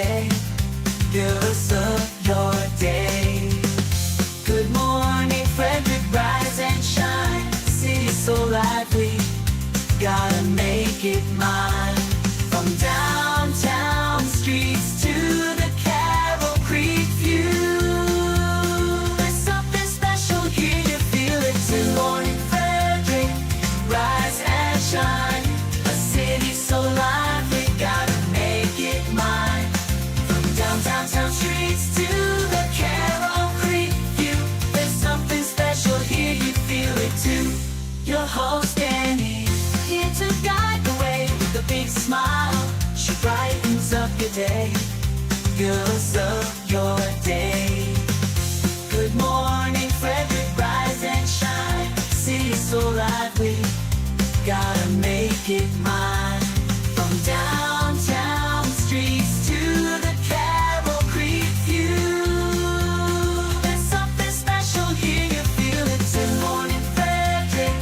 day. Give us of your day. Good morning, Frederick, rise and shine. City so lively, gotta make it mine. From downtown streets to the Carroll Creek view, there's something special here, you feel it too. Good morning, Frederick, rise and shine. A city so lively, gotta make it mine. From downtown streets to the Carroll Creek view, there's something special here, you feel it too. Your host Danny, here to guide the way with a big smile. She brightens up your day, girls of your day. Good morning, Frederick, rise and shine. City so lively, gotta make it mine. From downtown streets to the Carroll Creek view, there's something special here, you feel it too. Good morning, Frederick,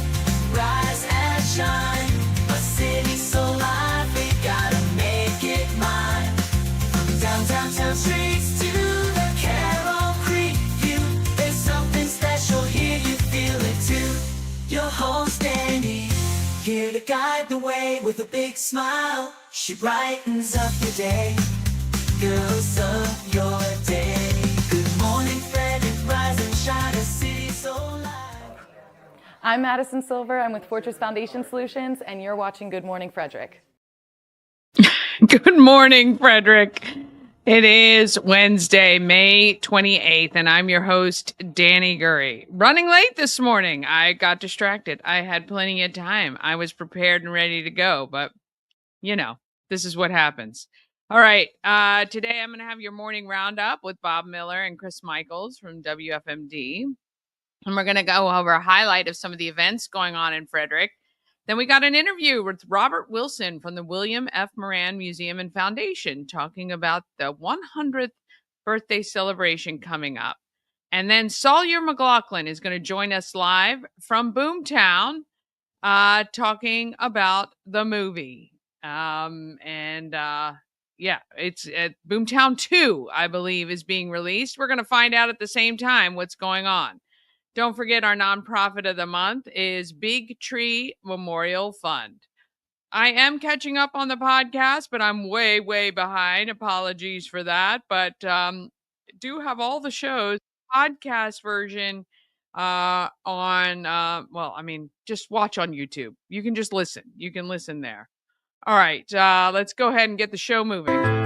rise and shine. A city so lively, gotta make it mine. From downtown streets to the Carroll Creek view, there's something special here, you feel it too. Your host Andy, here to guide the way with a big smile. She brightens up your day, girls of your day. Good morning, Frederick, rise and shine. A city so lively. I'm Madison Silver. I'm with Fortress Foundation Solutions, and you're watching Good Morning Frederick. Good morning, Frederick. It is Wednesday, May 28th, and I'm your host, Danny Gurry. Running late this morning. I got distracted. I had plenty of time. I was prepared and ready to go, but, you know, this is what happens. All right, today I'm going to have your morning roundup with Bob Miller and Chris Michaels from WFMD. And we're going to go over a highlight of some of the events going on in Frederick. Then we got an interview with Robert Wilson from the William F. Moran Museum and Foundation talking about the 100th birthday celebration coming up. And then Salyer McLaughlin is going to join us live from BOOMTOWN talking about the movie. It's at BOOMTOWN 2, I believe, is being released. We're going to find out at the same time what's going on. Don't forget, our nonprofit of the month is Big Tree Memorial Fund. I am catching up on the podcast, but I'm way, way behind. Apologies for that. But do have all the shows, podcast version just watch on YouTube. You can just listen. You can listen there. All right, let's go ahead and get the show moving.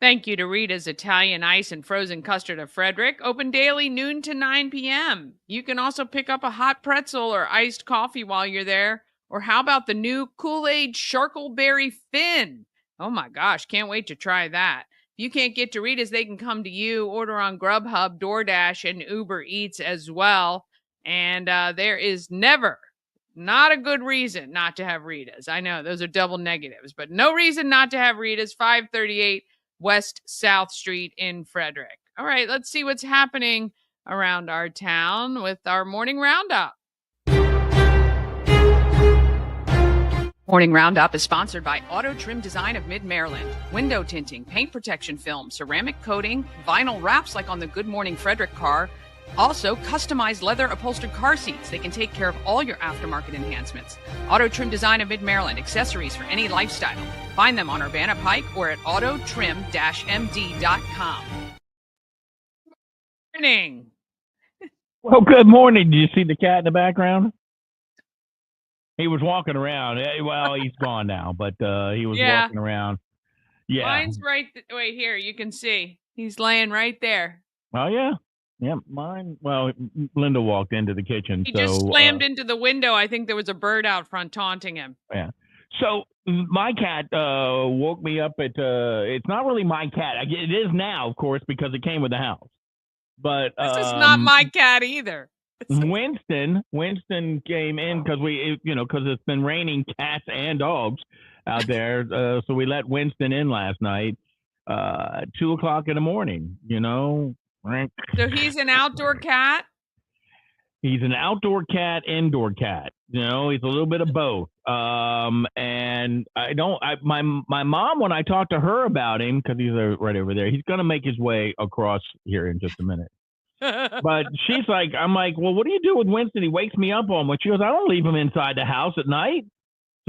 Thank you to Rita's Italian Ice and Frozen Custard of Frederick. Open daily noon to 9 p.m. You can also pick up a hot pretzel or iced coffee while you're there. Or how about the new Kool-Aid Sharkleberry Fin? Oh my gosh, can't wait to try that. If you can't get to Rita's, they can come to you. Order on Grubhub, DoorDash, and Uber Eats as well. And there is never, not a good reason not to have Rita's. I know, those are double negatives, but no reason not to have Rita's. 538 West South Street in Frederick. All right, let's see what's happening around our town with our morning roundup. Morning Roundup is sponsored by Auto Trim Design of Mid-Maryland. Window tinting, paint protection film, ceramic coating, vinyl wraps like on the Good Morning Frederick car. Also, customized leather upholstered car seats. They can take care of all your aftermarket enhancements. Auto Trim Design of Mid-Maryland. Accessories for any lifestyle. Find them on Urbana Pike or at autotrim-md.com. Morning. Well, good morning. Did you see the cat in the background? He was walking around. Well, he's gone now, but he was walking around. Yeah. Mine's right here. You can see. He's laying right there. Oh, yeah. Yeah, mine. Well, Linda walked into the kitchen. He so, just slammed into the window. I think there was a bird out front taunting him. Yeah. So my cat woke me up at. It's not really my cat. It is now, of course, because it came with the house. But This is not my cat either. Winston came in because because it's been raining cats and dogs out there. So we let Winston in last night, at 2:00 in the morning. So he's an outdoor cat. He's an outdoor cat, indoor cat. He's a little bit of both. And my mom, when I talked to her about him, because he's right over there, he's going to make his way across here in just a minute. But I'm like, well, what do you do with Winston? He wakes me up on what? She goes, I don't leave him inside the house at night.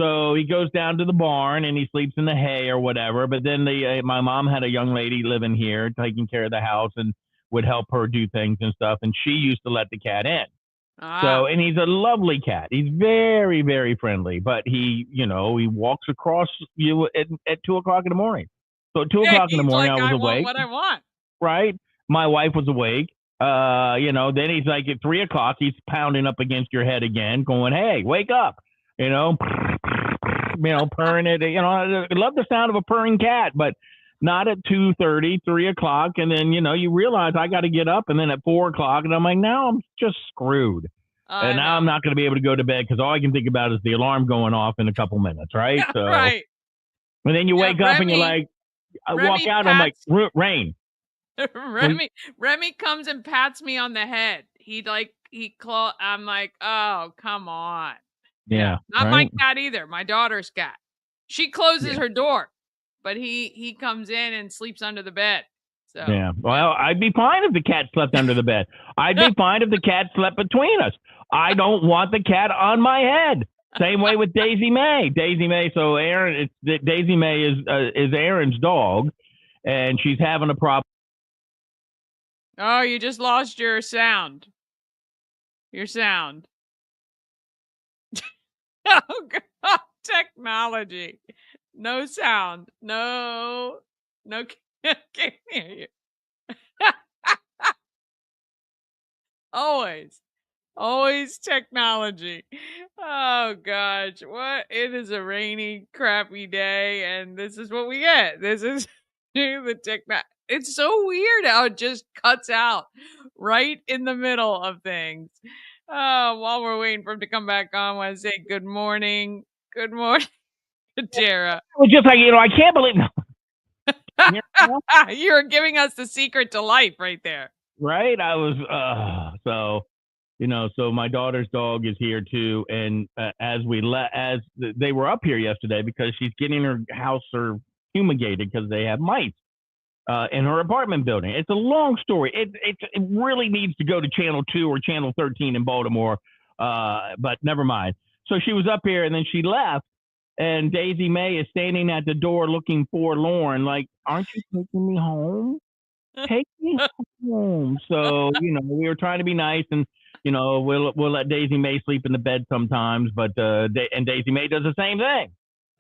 So he goes down to the barn and he sleeps in the hay or whatever. But then my mom had a young lady living here taking care of the house and would help her do things and stuff. And she used to let the cat in. So, and he's a lovely cat. He's very, very friendly, but he walks across you at 2:00 in the morning. So at 2:00 in the morning, I was awake. What I want. Right. My wife was awake. Then he's like at 3:00, he's pounding up against your head again, going, hey, wake up, purring it. I love the sound of a purring cat, but not at 2:30, 3:00. And then, you realize I got to get up. And then at 4:00, and I'm like, now I'm just screwed. And now I'm not going to be able to go to bed because all I can think about is the alarm going off in a couple minutes. Right. Yeah, so, right. And then you wake up and you're like, I walk out. I'm like, rain. Remy comes and pats me on the head. I'm like, oh, come on. Yeah. Not my cat either. My daughter's cat. She closes her door, but he comes in and sleeps under the bed. So yeah. Well, I'd be fine if the cat slept under the bed. I'd be fine if the cat slept between us. I don't want the cat on my head. Same way with Daisy May. So Daisy May is Aaron's dog, and she's having a problem. Oh, you just lost your sound. Your sound. Oh, God. Technology. No sound. No, can't hear you. Always technology. Oh, gosh. What? It is a rainy, crappy day, and this is what we get. This is the technology. It's so weird how it just cuts out right in the middle of things. While we're waiting for him to come back on, I want to say good morning. Good morning to Tara. It was just like, I can't believe. You're giving us the secret to life right there. Right? I was, so my daughter's dog is here too. And as they were up here yesterday because she's getting her house fumigated because they have mice. In her apartment building. It's a long story. It really needs to go to Channel 2 or Channel 13 in Baltimore, but never mind. So she was up here, and then she left, and Daisy May is standing at the door looking forlorn, like, aren't you taking me home? Take me home. So, we were trying to be nice, and, we'll let Daisy May sleep in the bed sometimes, but and Daisy May does the same thing.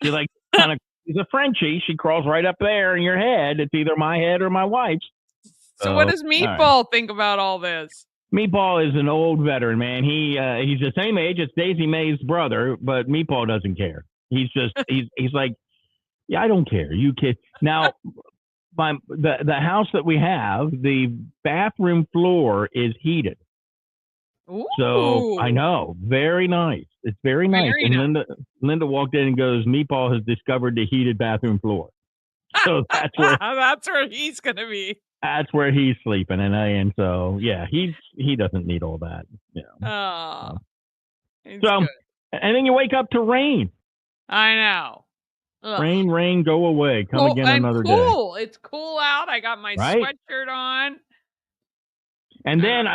She's like, kind of, she's a Frenchie. She crawls right up there in your head. It's either my head or my wife's. So what does Meatball think about all this? Meatball is an old veteran, man. He's the same age as Daisy May's brother, but Meatball doesn't care. He's just he's like, yeah, I don't care. You kid. Now, the house that we have, the bathroom floor is heated. Ooh. So I know, very nice. It's very nice. Very and nice. Linda walked in and goes, Meatball has discovered the heated bathroom floor. So that's where he's gonna be. That's where he's sleeping, and so yeah, he doesn't need all that. Oh, so good. And then you wake up to rain. I know. Ugh. Rain, go away. Come again another day. It's cool out. I got my sweatshirt on. And then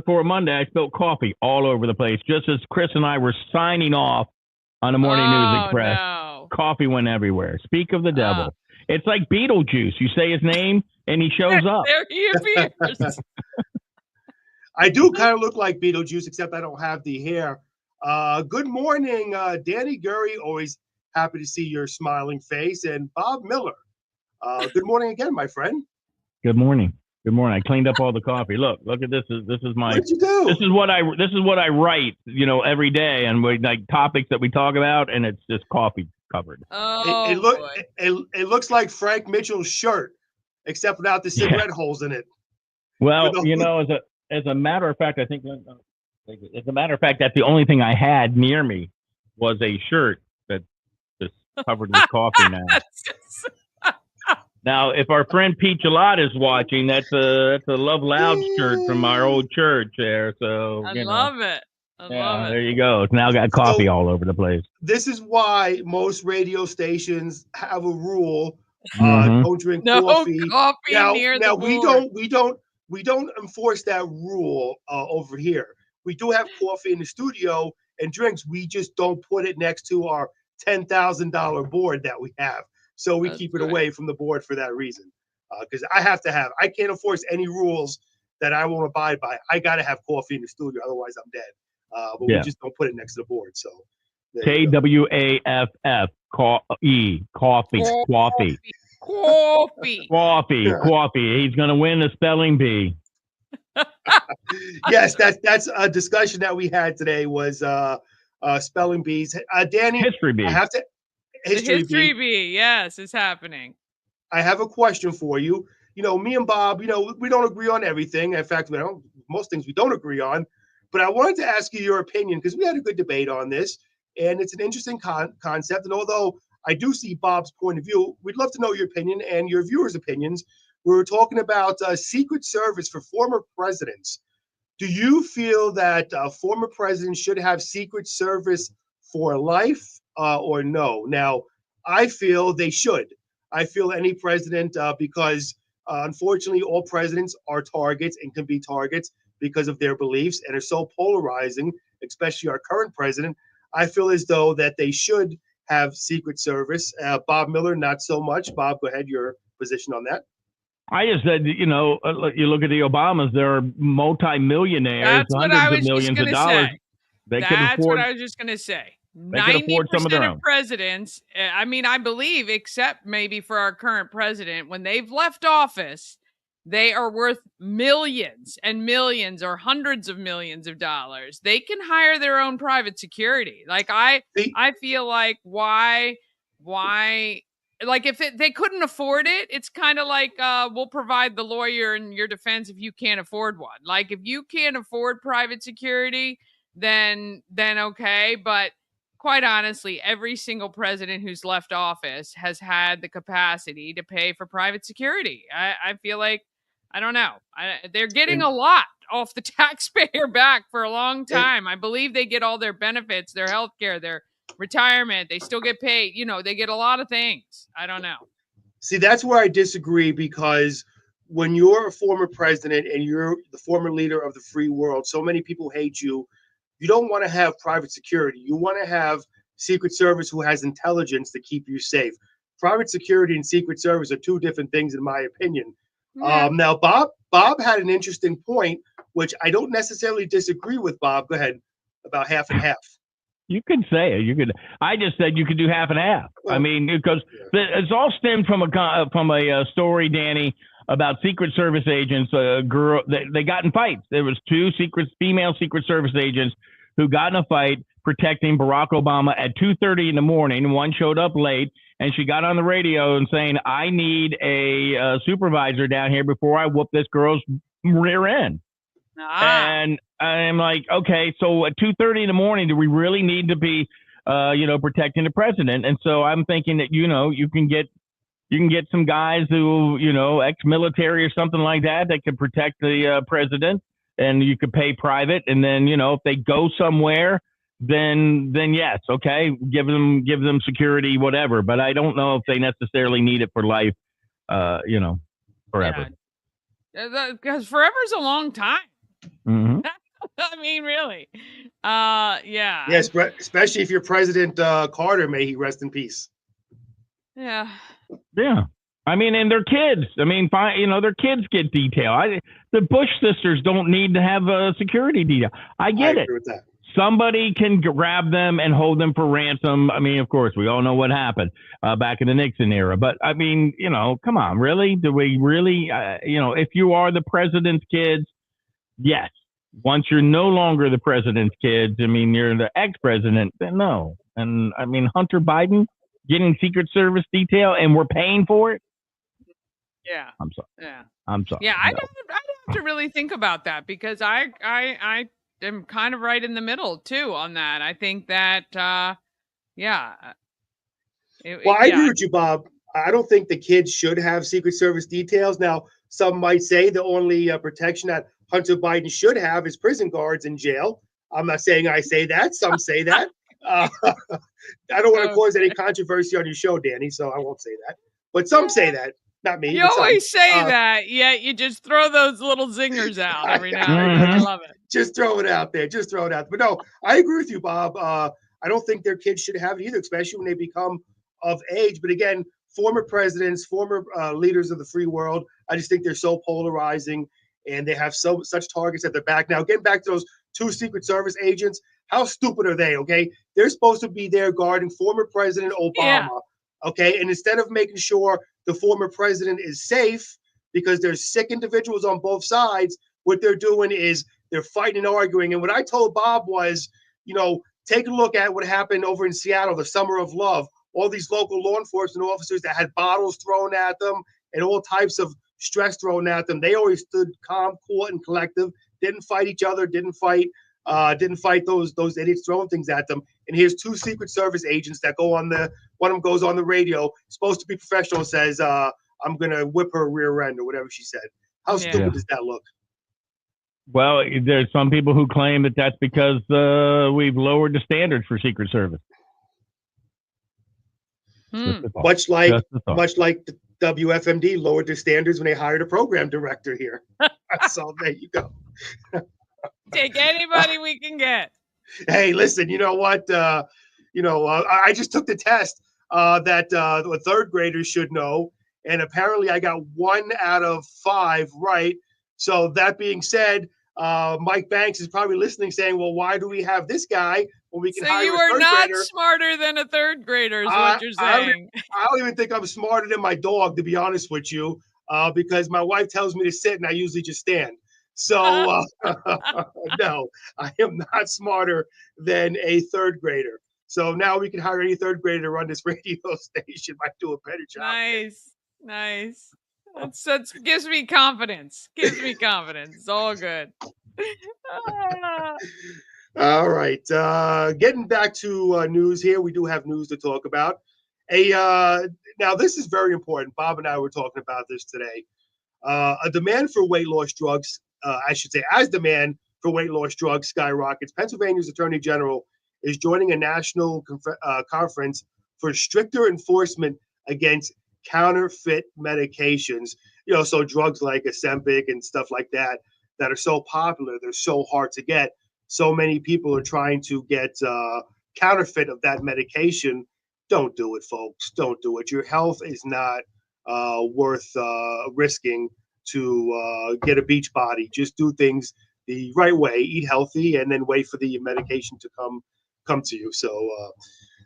for a Monday, I spilled coffee all over the place. Just as Chris and I were signing off on the Morning News Express, coffee went everywhere. Speak of the devil. It's like Beetlejuice. You say his name, and he shows up. There he appears. I do kind of look like Beetlejuice, except I don't have the hair. Good morning, Danny Gurry. Always happy to see your smiling face. And Bob Miller. Good morning again, my friend. Good morning. Good morning. I cleaned up all the coffee. Look at this. This is my. What did you do? This is what I write. Every day, and we like topics that we talk about, and it's just coffee covered. Oh, it looks like Frank Mitchell's shirt, except without the cigarette holes in it. Well, as a matter of fact, I think as a matter of fact, that's the only thing I had near me was a shirt that's just covered with coffee now. Now, if our friend Pete Gillot is watching, that's a Love Loud shirt from our old church there. So I love it. I love it. There you go. It's now got coffee all over the place. This is why most radio stations have a rule: don't drink coffee. Now, we don't enforce that rule over here. We do have coffee in the studio and drinks. We just don't put it next to our $10,000 board that we have. So we keep it away from the board for that reason. Because I can't enforce any rules that I won't abide by. I got to have coffee in the studio, otherwise I'm dead. But we just don't put it next to the board. So KWAFF, coffee. He's going to win the spelling bee. Yes, that's a discussion that we had today was spelling bees. Danny, history bee. I have to. History bee, yes, it's happening. I have a question for you. Me and Bob, we don't agree on everything. In fact, most things we don't agree on. But I wanted to ask you your opinion because we had a good debate on this, and it's an interesting concept. And although I do see Bob's point of view, we'd love to know your opinion and your viewers' opinions. We were talking about Secret Service for former presidents. Do you feel that former presidents should have Secret Service for life? Or no? Now, I feel they should. I feel any president, because unfortunately, all presidents are targets and can be targets because of their beliefs and are so polarizing, especially our current president. I feel as though that they should have Secret Service. Bob Miller, not so much. Bob, go ahead. Your position on that. I just said, you look at the Obamas, they're multi-millionaires, hundreds of millions of dollars. That's what I was just going to say. 90% of presidents, I believe, except maybe for our current president, when they've left office, they are worth millions and millions or hundreds of millions of dollars. They can hire their own private security. Like I feel like why, like if they couldn't afford it, it's kind of like we'll provide the lawyer in your defense if you can't afford one. Like if you can't afford private security, then okay, but quite honestly, every single president who's left office has had the capacity to pay for private security. I feel like, I don't know. They're getting a lot off the taxpayer back for a long time. I believe they get all their benefits, their health care, their retirement. They still get paid. They get a lot of things. I don't know. See, that's where I disagree, because when you're a former president and you're the former leader of the free world, so many people hate you. You don't want to have private security. You want to have Secret Service who has intelligence to keep you safe. Private security and Secret Service are two different things, in my opinion. Yeah. Now, Bob had an interesting point, which I don't necessarily disagree with. Bob, go ahead. About half and half. You could say it. You could. I just said you could do half and half. Well, because it's all stemmed from a story, Danny, about Secret Service agents. Girl, they got in fights. There was two female Secret Service agents who got in a fight protecting Barack Obama at 2:30 in the morning. One showed up late, and she got on the radio and saying, "I need a supervisor down here before I whoop this girl's rear end." And I'm like, okay, so at 2:30 in the morning, do we really need to be, protecting the president? And so I'm thinking that, you can get some guys who, ex-military or something like that can protect the president, and you could pay private. And then, if they go somewhere, then yes, okay, give them security, whatever. But I don't know if they necessarily need it for life, forever. Because forever's a long time. Mm-hmm. I mean, really. Yeah. Yes, especially if you're President Carter, may he rest in peace. Yeah. Yeah. And their kids. Their kids get detail. The Bush sisters don't need to have a security detail. I get it. With that. somebody can grab them and hold them for ransom. I mean, of course, we all know what happened back in the Nixon era. But I mean, come on, really? Do we really, if you are the president's kids, yes. Once you're no longer the president's kids, I mean, you're the ex-president, then no. And I mean, Hunter Biden getting Secret Service detail and we're paying for it? Yeah. I'm sorry. Yeah. I'm sorry. Yeah, No. I'd have to really think about that because I am kind of right in the middle too on that. I think that yeah. Well, I agree with you, Bob. I don't think the kids should have Secret Service details. Now, some might say the only protection that Hunter Biden should have is prison guards in jail. I'm not saying I say that. Some say that. I don't want to cause any controversy on your show, Danny, so I won't say that. But some say that. Not me. You but some. always say that, yet you just throw those little zingers out every now and then. I love it. Just throw it out there. Just throw it out. But no, I agree with you, Bob. I don't think their kids should have it either, especially when they become of age. But again, former presidents, former leaders of the free world, I just think they're so polarizing and they have such targets at their back. Now, getting back to those 2 Secret Service agents, how stupid are they? Okay, they're supposed to be there guarding former President Obama. Yeah. Okay, and instead of making sure the former president is safe because there's sick individuals on both sides, what they're doing is they're fighting and arguing. And what I told Bob was, take a look at what happened over in Seattle, the Summer of Love. All these local law enforcement officers that had bottles thrown at them and all types of stress thrown at them. They always stood calm, cool, and collective. Didn't fight each other. Didn't fight those idiots throwing things at them. And here's 2 Secret Service agents that go on one of them goes on the radio, supposed to be professional, says, "I'm gonna whip her rear end" or whatever she said. How stupid does that look? Well, there's some people who claim that that's because we've lowered the standards for Secret Service. Much like the WFMD lowered their standards when they hired a program director here. So there you go. Take anybody we can get. Hey, listen, you know what? I just took the test that the 3rd graders should know. And apparently I got 1 out of 5 right. So that being said, Mike Banks is probably listening saying, well, why do we have this guy when we can hire a 3rd grader? So you are not smarter than a 3rd grader is what you're saying. I don't even think I'm smarter than my dog, to be honest with you, because my wife tells me to sit and I usually just stand. So no, I am not smarter than a 3rd grader. So now we can hire any 3rd grader to run this radio station. Might do a better job. Nice. That gives me confidence. It's all good. All right. Getting back to news here. We do have news to talk about. Now, this is very important. Bob and I were talking about this today. A demand for weight loss drugs, as demand for weight loss drugs skyrockets, Pennsylvania's Attorney General is joining a national conference for stricter enforcement against counterfeit medications. So drugs like Ozempic and stuff like that are so popular, they're so hard to get. So many people are trying to get counterfeit of that medication. Don't do it, folks. Don't do it. Your health is not worth risking to get a beach body. Just do things the right way. Eat healthy, and then wait for the medication to come to you. So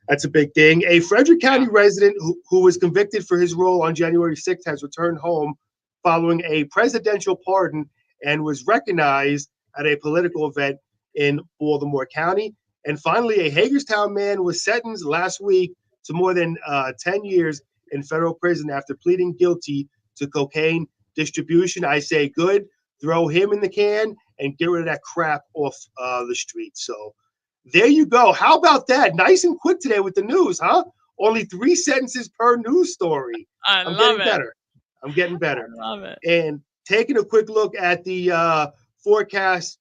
that's a big thing. A Frederick County resident who was convicted for his role on January 6th has returned home following a presidential pardon and was recognized at a political event in Baltimore County. And finally, a Hagerstown man was sentenced last week to more than 10 years in federal prison after pleading guilty to cocaine distribution. I say good. Throw him in the can and get rid of that crap off the street. So there you go. How about that? Nice and quick today with the news, huh? Only 3 sentences per news story. I'm getting better. I love it. And taking a quick look at the forecast,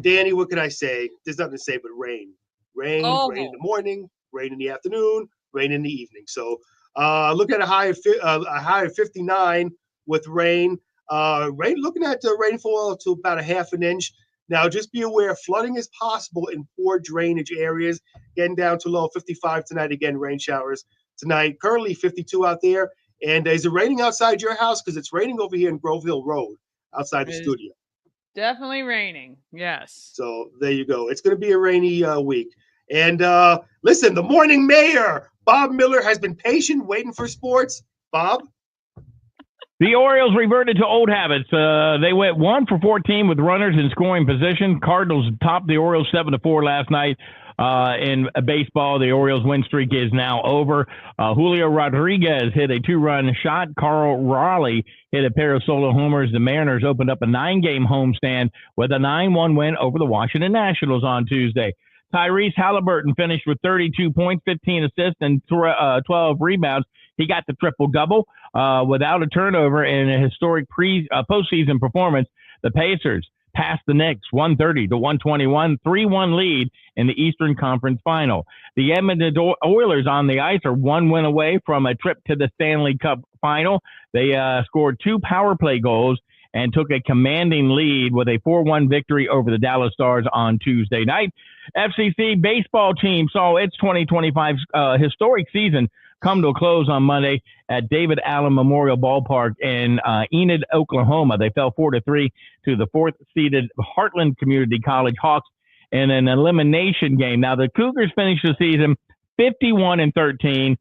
Danny, what can I say? There's nothing to say but rain. Rain in the morning, rain in the afternoon, rain in the evening. So look at a high of 59 with rain. Looking at the rainfall to about a half an inch. Now, just be aware, flooding is possible in poor drainage areas. Getting down to low 55 tonight. Again, rain showers tonight. Currently 52 out there. And is it raining outside your house? Because it's raining over here in Grove Hill Road, outside the studio. Definitely raining. Yes. So there you go. It's going to be a rainy week. And listen, the morning mayor, Bob Miller, has been patient waiting for sports. Bob? The Orioles reverted to old habits. They went 1 for 14 with runners in scoring position. Cardinals topped the Orioles 7-4 last night. In baseball, the Orioles win streak is now over. Julio Rodriguez hit a 2-run shot. Carl Raleigh hit a pair of solo homers. The Mariners opened up a 9-game homestand with a 9-1 win over the Washington Nationals on Tuesday. Tyrese Halliburton finished with 32 points, 15 assists, and 12 rebounds. He got the triple-double without a turnover in a historic postseason performance. The Pacers passed the Knicks 130-121, 3-1 lead in the Eastern Conference Final. The Edmonton Oilers on the ice are 1 win away from a trip to the Stanley Cup Final. They scored 2 power play goals and took a commanding lead with a 4-1 victory over the Dallas Stars on Tuesday night. FCC baseball team saw its 2025 historic season come to a close on Monday at David Allen Memorial Ballpark in Enid, Oklahoma. They fell 4-3 to the 4th-seeded Heartland Community College Hawks in an elimination game. Now, the Cougars finished the season 51-13.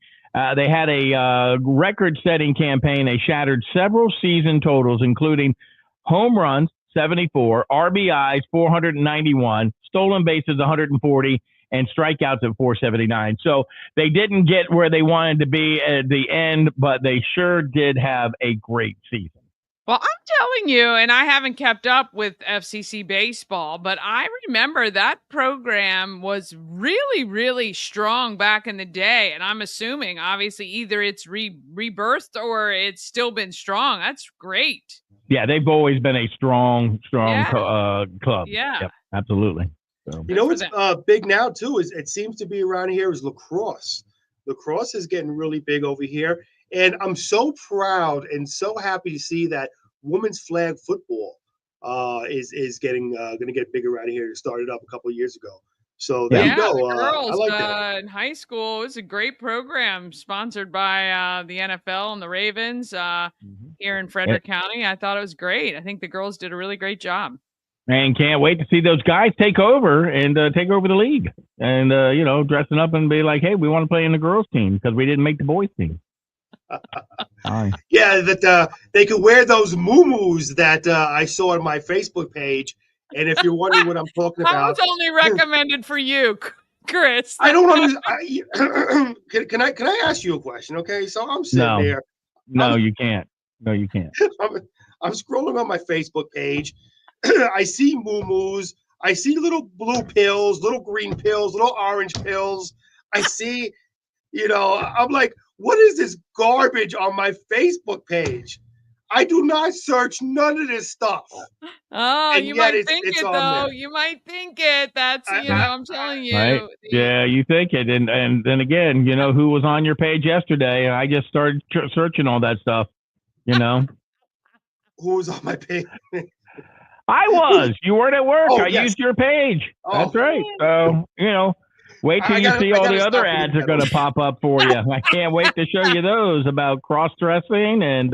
They had a record-setting campaign. They shattered several season totals, including home runs, 74, RBIs, 491, stolen bases, 140, and strikeouts at 479. So they didn't get where they wanted to be at the end, but they sure did have a great season. Well, I'm telling you, and I haven't kept up with FCC baseball, but I remember that program was really, really strong back in the day. And I'm assuming, obviously, either it's rebirthed or it's still been strong. That's great. Yeah, they've always been a strong club. Yeah. Yep, absolutely. So. You know what's big now, too, is it seems to be around here is lacrosse. Lacrosse is getting really big over here. And I'm so proud and so happy to see that women's flag football is getting going to get big around here. It started up a couple of years ago. So there you go. The girls I like that. in high school, it was a great program sponsored by the NFL and the Ravens here in Frederick County. I thought it was great. I think the girls did a really great job. And can't wait to see those guys take over the league and, dressing up and be like, hey, we want to play in the girls team because we didn't make the boys team. Yeah, that they could wear those muumuus that I saw on my Facebook page. And if you're wondering what I'm talking about, that was only recommended for you, Chris. I don't understand. Can I ask you a question? Okay, so I'm sitting there. No, you can't. No, you can't. I'm scrolling on my Facebook page. I see muumuus. I see little blue pills, little green pills, little orange pills. I see, I'm like, what is this garbage on my Facebook page? I do not search none of this stuff. Oh, and you might think it, though. There. You might think it. That's, I'm telling you. Right? Yeah, you think it. And then again, who was on your page yesterday? And I just started searching all that stuff, Who was on my page? I was. You weren't at work. I used your page. Oh. That's right. So, wait till you see all the other ads are going to pop up for you. I can't wait to show you those about cross-dressing and,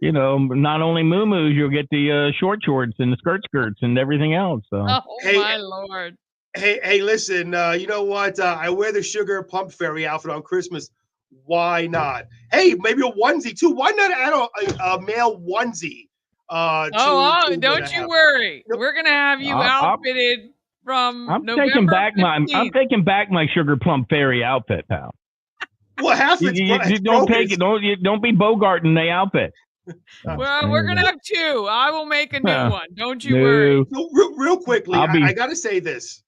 not only muumuus, you'll get the short shorts and the skirts and everything else. So. Oh, my Lord. Hey, listen, you know what? I wear the Sugar Plum Fairy outfit on Christmas. Why not? Hey, maybe a onesie, too. Why not add a male onesie? Don't you worry. We're gonna have you outfitted from November. I'm taking back my Sugar Plum Fairy outfit, pal. Well, half you don't take it. Don't be bogarting the outfit. Well, we're gonna have 2. I will make a new one. Don't you worry. So, real quickly, I gotta say this.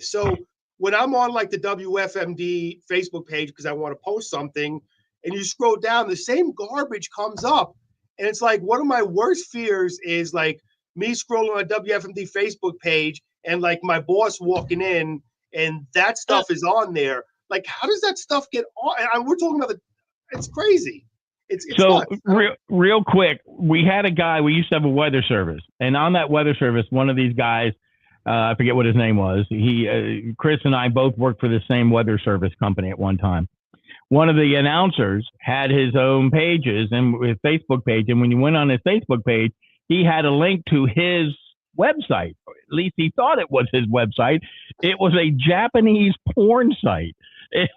So when I'm on like the WFMD Facebook page because I want to post something, and you scroll down, the same garbage comes up. And it's like one of my worst fears is like me scrolling on a WFMD Facebook page and like my boss walking in and that stuff is on there. Like, how does that stuff get on? And we're talking about it's crazy. It's so real quick. We had a guy, we used to have a weather service, and on that weather service, one of these guys, I forget what his name was. Chris and I both worked for the same weather service company at one time. One of the announcers had his own pages and his Facebook page. And when you went on his Facebook page, he had a link to his website. Or at least he thought it was his website. It was a Japanese porn site. It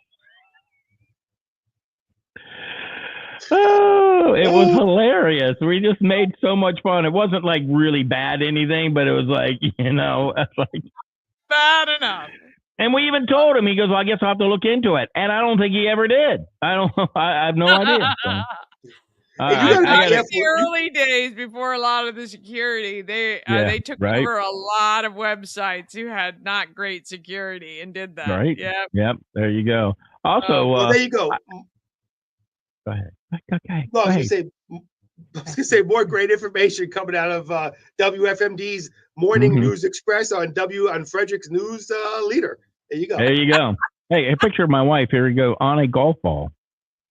was hilarious. We just made so much fun. It wasn't like really bad anything, but it was like, it's like Bad enough. And we even told him. He goes, "Well, I guess I'll have to look into it." And I don't think he ever did. I have no idea. So, the early days before a lot of the security, they took over a lot of websites who had not great security and did that. Right. Yep. There you go. Also, there you go. Go ahead. Okay. No, I was gonna say more great information coming out of WFMD's Morning News Express on Frederick's News Leader. There you go. There you go. Hey, a picture of my wife. Here we go on a golf ball.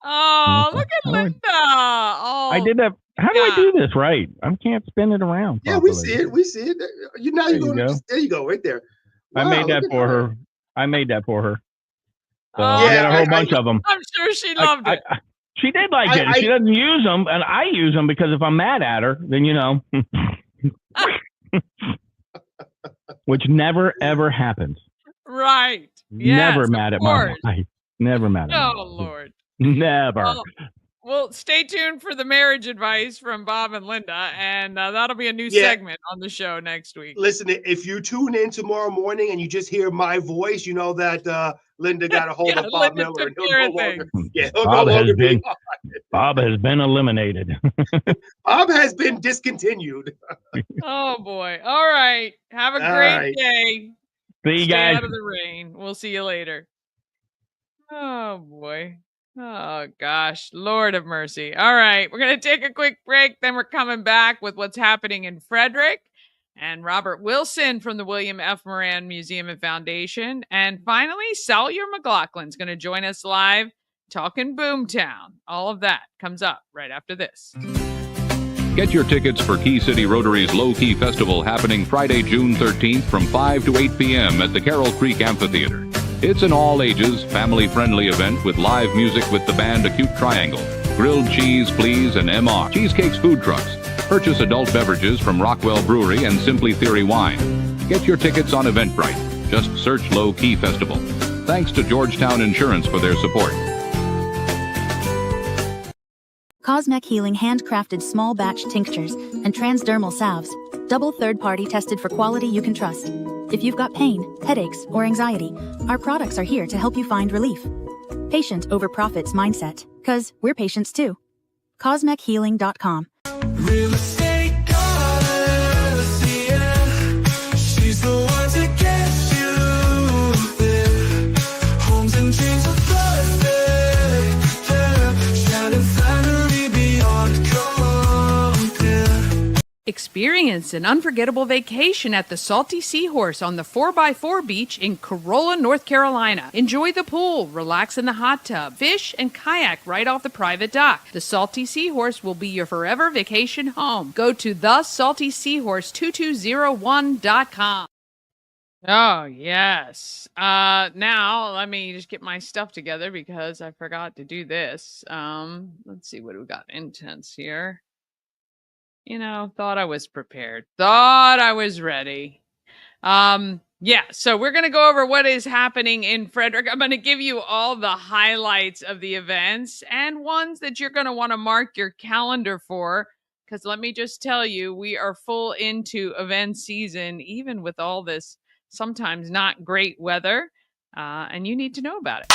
Oh, look at Linda. Oh, I did that. How do I do this right? I can't spin it around properly. Yeah, we see it. We see it. There you go, right there. Wow, I made that for her. So yeah, I got a whole bunch of them. I'm sure she loved it. She did like it. She doesn't use them, and I use them because if I'm mad at her, then which never ever happens. Right. Never mad at my wife. Never mad at my wife. Oh, Lord. Never. Well, stay tuned for the marriage advice from Bob and Linda, and that'll be a new segment on the show next week. Listen, if you tune in tomorrow morning and you just hear my voice, you know that Linda got a hold of Bob Miller. And Bob has been eliminated. Bob has been discontinued. Oh, boy. All right. Have a great day. See you guys. Stay out of the rain. We'll see you later. Oh, boy. Oh, gosh. Lord of mercy. All right. We're going to take a quick break. Then we're coming back with what's happening in Frederick and Robert Wilson from the William F. Moran Museum and Foundation. And finally, Salyer McLaughlin's going to join us live talking BOOMTOWN. All of that comes up right after this. Get your tickets for Key City Rotary's Low Key Festival happening Friday, June 13th from 5 to 8 p.m. at the Carroll Creek Amphitheater. It's an all-ages, family-friendly event with live music with the band Acute Triangle, grilled cheese, please, and MR, Cheesecakes food trucks. Purchase adult beverages from Rockwell Brewery and Simply Theory Wine. Get your tickets on Eventbrite. Just search Low Key Festival. Thanks to Georgetown Insurance for their support. Cosmec Healing handcrafted small batch tinctures and transdermal salves, double third-party tested for quality you can trust. If you've got pain, headaches, or anxiety, our products are here to help you find relief. Patient over profits mindset, 'cause we're patients too. CosmecHealing.com. Real estate goddess, yeah. She's the one to get you there. Homes and dreams are perfect, yeah. Shining family beyond compare. Experience an unforgettable vacation at the Salty Seahorse on the 4x4 beach in Corolla, North Carolina. Enjoy the pool, relax in the hot tub, fish, and kayak right off the private dock. The Salty Seahorse will be your forever vacation home. Go to thesaltyseahorse2201.com. Oh, yes. Now, let me just get my stuff together because I forgot to do this. Let's see what we got. Intense here. Thought I was prepared. Thought I was ready. So we're going to go over what is happening in Frederick. I'm going to give you all the highlights of the events and ones that you're going to want to mark your calendar for. Because let me just tell you, we are full into event season, even with all this sometimes not great weather. And you need to know about it.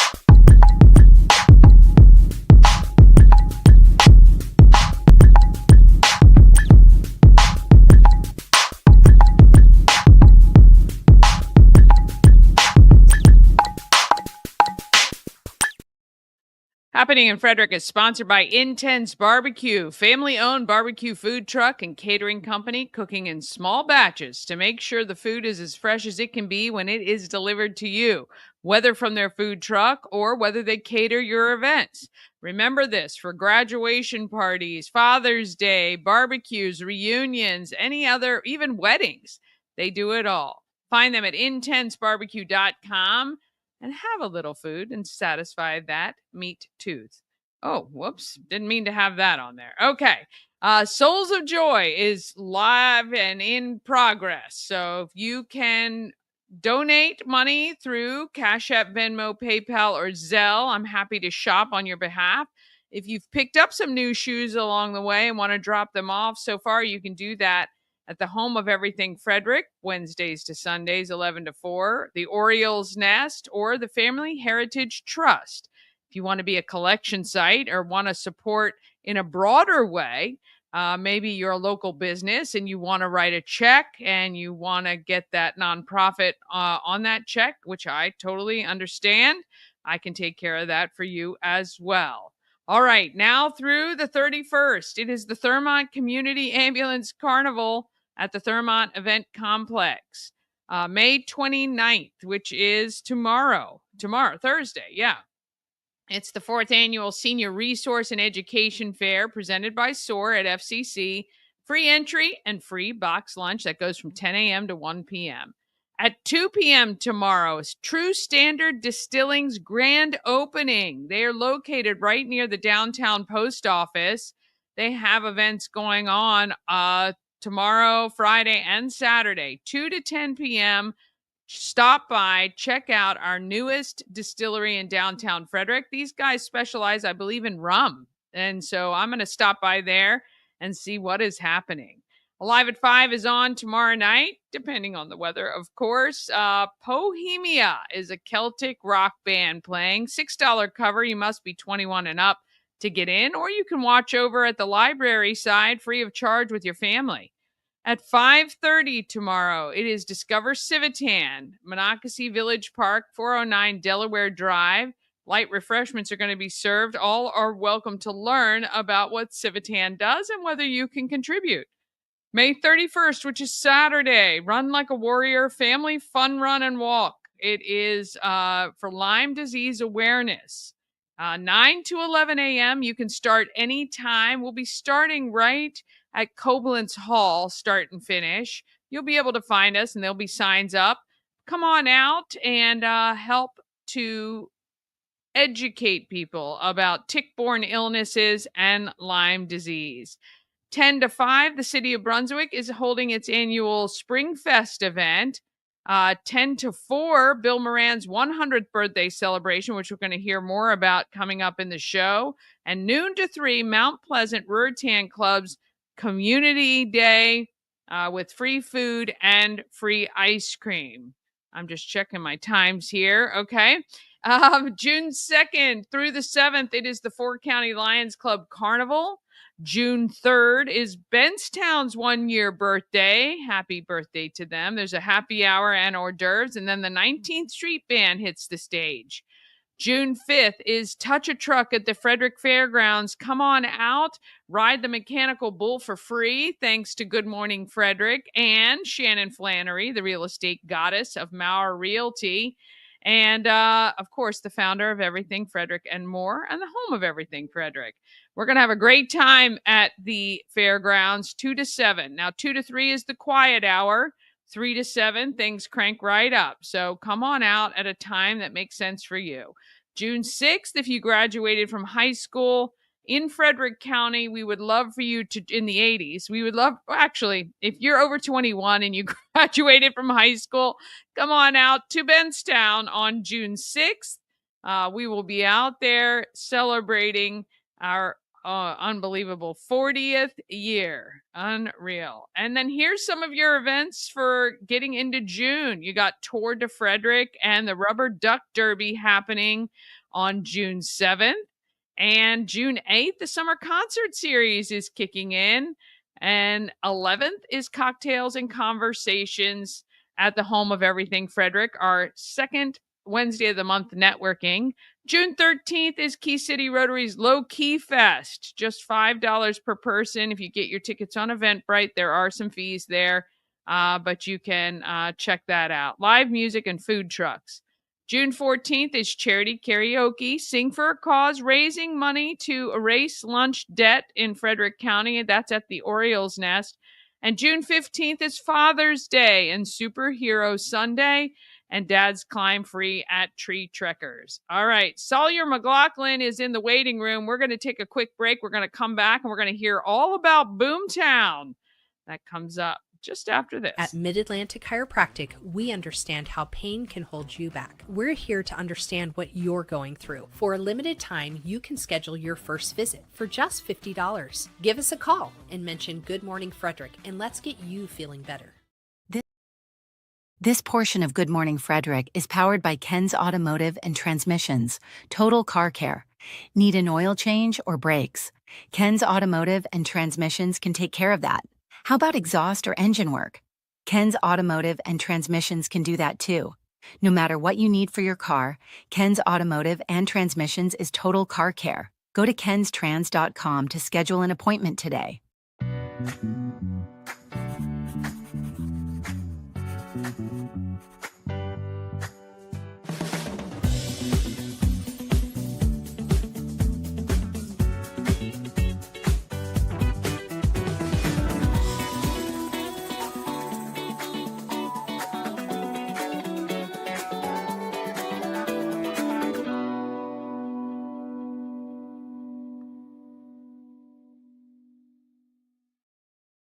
Happening in Frederick is sponsored by Intense Barbecue, family-owned barbecue food truck and catering company cooking in small batches to make sure the food is as fresh as it can be when it is delivered to you, whether from their food truck or whether they cater your events. Remember this, for graduation parties, Father's Day, barbecues, reunions, any other, even weddings, they do it all. Find them at intensebarbecue.com. and have a little food and satisfy that meat tooth. Oh, whoops. Didn't mean to have that on there. Okay. Souls of Joy is live and in progress. So if you can donate money through Cash App, Venmo, PayPal, or Zelle, I'm happy to shop on your behalf. If you've picked up some new shoes along the way and want to drop them off so far, you can do that at the home of everything Frederick, Wednesdays to Sundays, 11 to 4, the Orioles Nest, or the Family Heritage Trust. If you want to be a collection site or want to support in a broader way, maybe you're a local business and you want to write a check and you want to get that nonprofit on that check, which I totally understand. I can take care of that for you as well. All right, now through the 31st, it is the Thurmont Community Ambulance Carnival at the Thurmont Event Complex. May 29th, which is tomorrow, Thursday, yeah. It's the 4th annual Senior Resource and Education Fair presented by SOAR at FCC. Free entry and free box lunch that goes from 10 a.m. to 1 p.m. At 2 p.m. tomorrow is True Standard Distilling's grand opening. They are located right near the downtown post office. They have events going on tomorrow, Friday, and Saturday, 2 to 10 p.m. Stop by, check out our newest distillery in downtown Frederick. These guys specialize, I believe, in rum. And so I'm going to stop by there and see what is happening. Alive at 5 is on tomorrow night, depending on the weather, of course. Bohemia is a Celtic rock band playing. $6 cover. You must be 21 and up to get in, or you can watch over at the library side free of charge with your family. At 5:30 tomorrow, it is Discover Civitan, Monocacy Village Park, 409 Delaware Drive. Light refreshments are going to be served. All are welcome to learn about what Civitan does and whether you can contribute. May 31st, which is Saturday, Run Like a Warrior, family fun run and walk. It is for Lyme disease awareness. 9 to 11 a.m. You can start anytime. We'll be starting right at Koblenz Hall, start and finish. You'll be able to find us and there'll be signs up. Come on out and help to educate people about tick-borne illnesses and Lyme disease. 10 to 5, the City of Brunswick is holding its annual Spring Fest event. 10 to 4, Bill Moran's 100th birthday celebration, which we're going to hear more about coming up in the show. And noon to 3, Mount Pleasant Ruritan Club's Community Day with free food and free ice cream. I'm just checking my times here. Okay. June 2nd through the 7th, it is the 4 County Lions Club Carnival. June 3rd is Benstown's 1-year birthday. Happy birthday to them. There's a happy hour and hors d'oeuvres, and then the 19th Street Band hits the stage. June 5th is Touch a Truck at the Frederick Fairgrounds. Come on out, ride the mechanical bull for free, thanks to Good Morning Frederick and Shannon Flannery, the real estate goddess of Maurer Realty. And, of course, the founder of Everything Frederick and more, and the home of Everything Frederick. We're going to have a great time at the fairgrounds, 2 to 7. Now, 2 to 3 is the quiet hour. 3 to 7, things crank right up. So come on out at a time that makes sense for you. June 6th, if you graduated from high school in Frederick County, we would love for you to, in the 80s, we would love, actually, if you're over 21 and you graduated from high school, come on out to Benstown on June 6th. We will be out there celebrating our unbelievable 40th year. Unreal. And then here's some of your events for getting into June. You got Tour de Frederick and the Rubber Duck Derby happening on June 7th. And June 8th, the Summer Concert Series is kicking in. And 11th is Cocktails and Conversations at the home of Everything Frederick, our second Wednesday of the month networking. June 13th is Key City Rotary's Low Key Fest. Just $5 per person. If you get your tickets on Eventbrite, there are some fees there, but you can check that out. Live music and food trucks. June 14th is Charity Karaoke, Sing for a Cause, raising money to erase lunch debt in Frederick County. That's at the Orioles Nest. And June 15th is Father's Day and Superhero Sunday. and Dad's Climb Free at Tree Trekkers. All right, Salyer McLaughlin is in the waiting room. We're going to take a quick break. We're going to come back and we're going to hear all about BOOMTOWN. That comes up just after this. At Mid-Atlantic Chiropractic, we understand how pain can hold you back. We're here to understand what you're going through. For a limited time, you can schedule your first visit for just $50. Give us a call and mention Good Morning Frederick, and let's get you feeling better. This portion of Good Morning Frederick is powered by Ken's Automotive and Transmissions, Total Car Care. Need an oil change or brakes? Ken's Automotive and Transmissions can take care of that. How about exhaust or engine work? Ken's Automotive and Transmissions can do that too. No matter what you need for your car, Ken's Automotive and Transmissions is Total Car Care. Go to kenstrans.com to schedule an appointment today.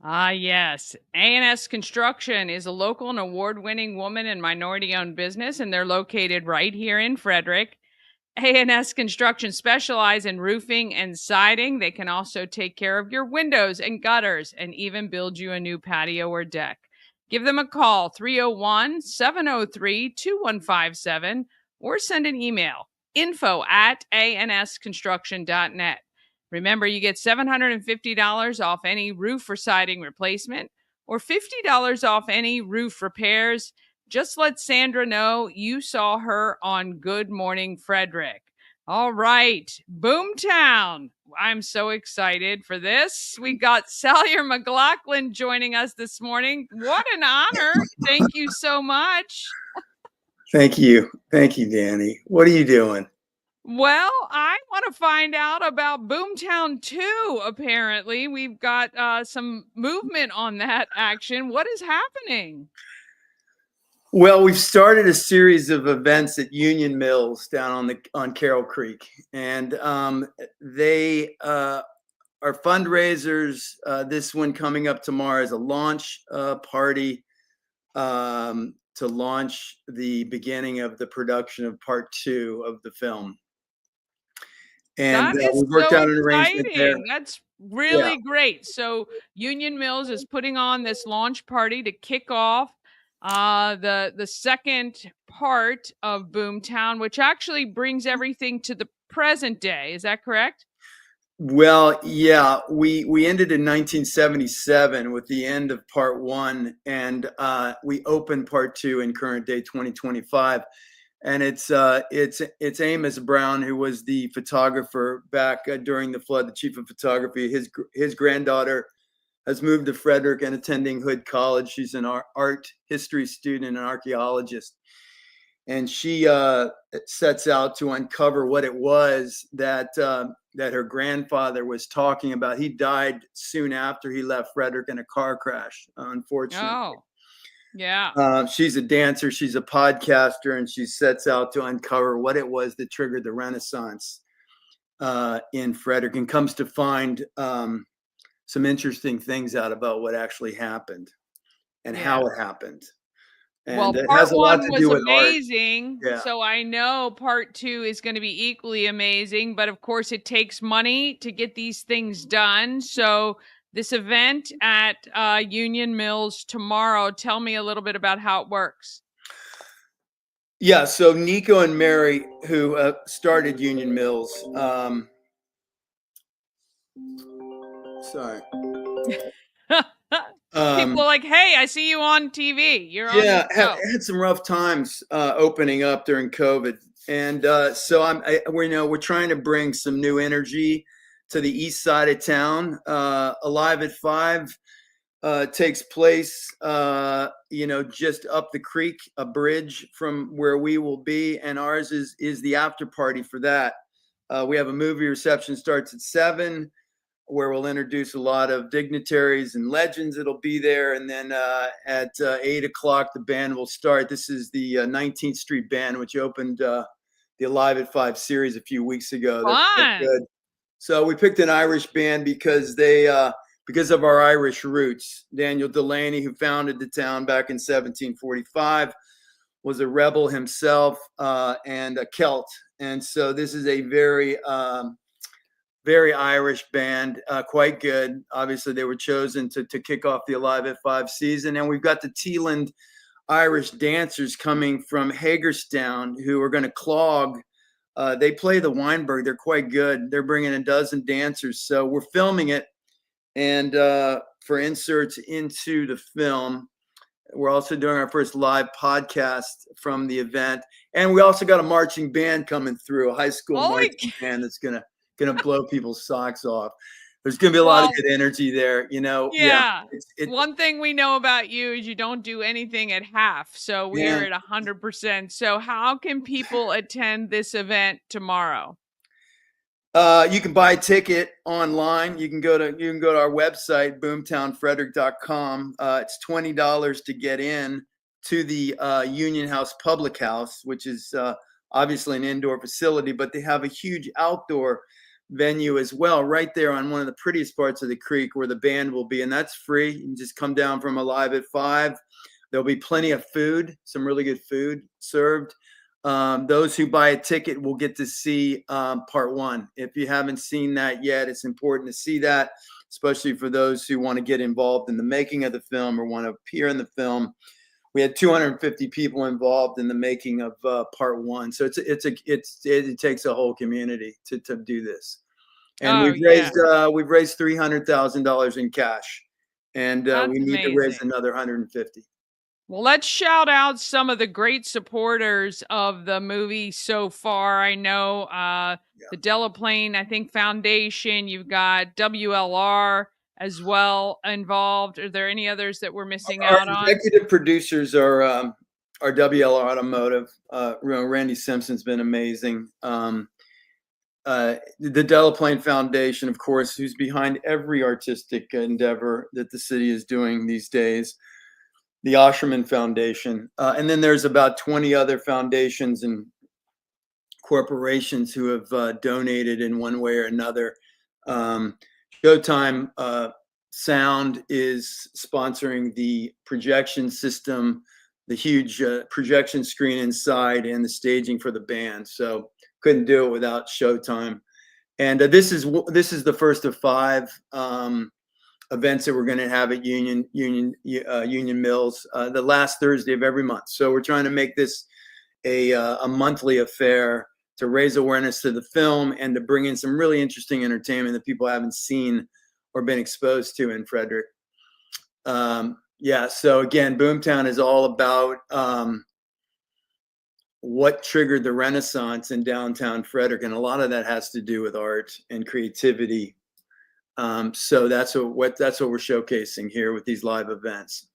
Ah, yes. A&S Construction is a local and award-winning woman and minority-owned business, and they're located right here in Frederick. A&S Construction specialize in roofing and siding. They can also take care of your windows and gutters and even build you a new patio or deck. Give them a call, 301-703-2157, or send an email, info@ansconstruction.net. Remember, you get $750 off any roof or siding replacement or $50 off any roof repairs. Just let Sandra know you saw her on Good Morning Frederick. All right, BOOMTOWN. I'm so excited for this. We got Salyer McLaughlin joining us this morning. What an honor. Thank you so much. Thank you. Thank you, Danny. What are you doing? Well, I want to find out about BOOMTOWN 2, apparently. We've got some movement on that action. What is happening? Well, we've started a series of events at Union Mills down on Carroll Creek, and they are fundraisers. This one coming up tomorrow is a launch party to launch the beginning of the production of part 2 of the film. And we worked out an arrangement there. That's really great. So Union Mills is putting on this launch party to kick off the second part of BOOMTOWN, which actually brings everything to the present day. Is that correct? Well, yeah, we ended in 1977 with the end of part 1, and we opened part 2 in current day 2025. And it's Amos Brown, who was the photographer back during the flood, the chief of photography. His granddaughter has moved to Frederick and attending Hood College. She's an art history student and an archaeologist. And she sets out to uncover what it was that her grandfather was talking about. He died soon after he left Frederick in a car crash, unfortunately. Oh. Yeah. She's a dancer, she's a podcaster, and she sets out to uncover what it was that triggered the Renaissance in Frederick, and comes to find some interesting things out about what actually happened and how it happened. And well, it part has a lot 1 to was do with amazing. art. Yeah. So I know part 2 is going to be equally amazing, but of course it takes money to get these things done. So this event at Union Mills tomorrow, tell me a little bit about how it works. Yeah, so Nico and Mary, who started Union Mills, sorry. People are like, hey, I see you on TV. You're on yeah, the show. had some rough times opening up during COVID, and so we're trying to bring some new energy to the east side of town. Alive at 5 takes place, just up the creek, a bridge from where we will be, and ours is the after party for that. We have a movie reception, starts at 7. where we'll introduce a lot of dignitaries and legends that'll be there. And then at 8 o'clock, the band will start. This is the 19th Street Band, which opened the Alive at 5 series a few weeks ago. They're good. So we picked an Irish band because because of our Irish roots. Daniel Delaney, who founded the town back in 1745, was a rebel himself and a Celt. And so this is a very Irish band, quite good. Obviously, they were chosen to kick off the Alive at 5 season. And we've got the Teeland Irish dancers coming from Hagerstown who are going to clog. They play the Weinberg. They're quite good. They're bringing a dozen dancers. So we're filming it. And for inserts into the film, we're also doing our first live podcast from the event. And we also got a marching band coming through, a high school marching band that's gonna blow people's socks off. There's gonna be a lot of good energy there, you know. Yeah. One thing we know about you is you don't do anything at half. So we're at 100%. So how can people attend this event tomorrow? You can buy a ticket online. You can go to our website, BOOMTOWNFrederick.com. It's $20 to get in to the Union House Public House, which is obviously an indoor facility, but they have a huge outdoor venue as well, right there on one of the prettiest parts of the creek where the band will be, and that's free. You can just come down from Alive at 5. There'll be plenty of food, some really good food served. Those who buy a ticket will get to see part 1. If you haven't seen that yet, it's important to see that, especially for those who want to get involved in the making of the film or want to appear in the film. We had 250 people involved in the making of part 1, so it takes a whole community to do this. And we've raised $300,000 in cash, and we need to raise another 150. Well, let's shout out some of the great supporters of the movie so far. I know the Delaplane, I think, Foundation. You've got WLR as well involved. Are there any others that we're missing out on? Our executive producers are WLR Automotive. Randy Simpson's been amazing. The Delaplane Foundation, of course, who's behind every artistic endeavor that the city is doing these days. The Osherman Foundation. And then there's about 20 other foundations and corporations who have donated in one way or another. Showtime Sound is sponsoring the projection system, the huge projection screen inside, and the staging for the band. So couldn't do it without Showtime. And this is the first of 5 events that we're going to have at Union Mills the last Thursday of every month. So we're trying to make this a monthly affair to raise awareness to the film and to bring in some really interesting entertainment that people haven't seen or been exposed to in Frederick. So again, BOOMTOWN is all about what triggered the Renaissance in downtown Frederick, and a lot of that has to do with art and creativity. So that's what we're showcasing here with these live events.